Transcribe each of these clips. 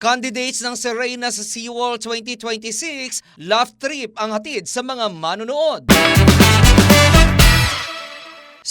Candidates ng Serena sa SeaWorld 2026, laugh trip ang hatid sa mga manonood.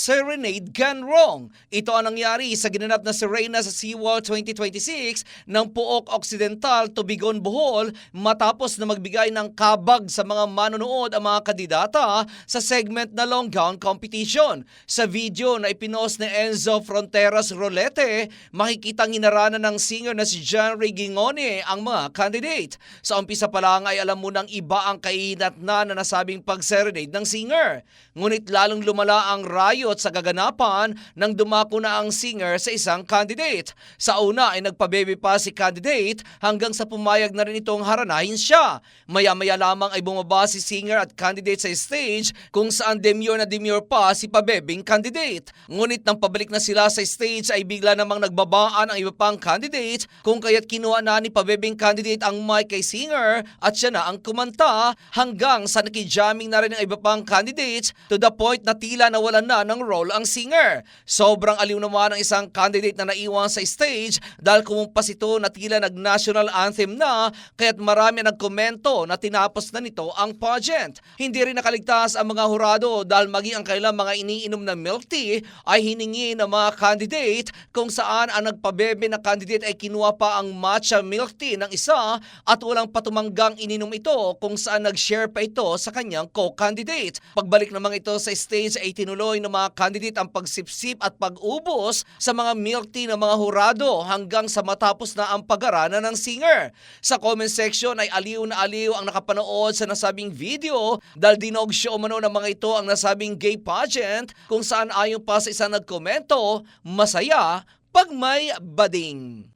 Serenade Gone Wrong. Ito ang nangyari sa ginanap na Serena sa SeaWorld 2026 ng Puok Occidental, Tubigon, Bohol matapos na magbigay ng kabag sa mga manonood ang mga kandidata sa segment na long gown competition. Sa video na ipinost ni Enzo Fronteras Rolete, makikitang hinaranan ng singer na si John Ray Gingone ang mga candidate. Sa umpisa pa lang ay alam mo nang iba ang kahihinatnan na nasabing pag-serenade ng singer. Ngunit lalong lumala ang rayo sa kaganapan nang dumako na ang singer sa isang candidate. Sa una ay nagpabebe pa si candidate hanggang sa pumayag na rin itong haranahin siya. Maya-maya lamang ay bumaba si singer at candidate sa stage kung saan demure na demure pa si pabebing candidate. Ngunit nang pabalik na sila sa stage ay bigla namang nagbabaan ang iba pang candidate kung kaya't kinuha na ni pabebing candidate ang mic kay singer at siya na ang kumanta hanggang sa nakijamming na rin ang iba pang candidates to the point na tila nawalan na ng role ang singer. Sobrang aliw naman ang isang candidate na naiwan sa stage dahil kumumpas ito na tila nag-national anthem na kaya't marami nagkomento na tinapos na nito ang pageant. Hindi rin nakaligtas ang mga hurado dahil maging ang kailang mga iniinom na milk tea ay hiningi ng mga candidate kung saan ang nagpabebe na candidate ay kinuha pa ang matcha milk tea ng isa at walang patumanggang ininom ito kung saan nag-share pa ito sa kanyang co-candidate. Pagbalik naman ito sa stage ay tinuloy ng mga candidate ang pagsipsip at pag-ubos sa mga milk tea ng mga hurado hanggang sa matapos na ang pag-arana ng singer. Sa comment section ay aliw na aliw ang nakapanood sa nasabing video dahil dinog show umano ng mga ito ang nasabing gay pageant kung saan ayon pa sa isang nagkomento, masaya pag may bading.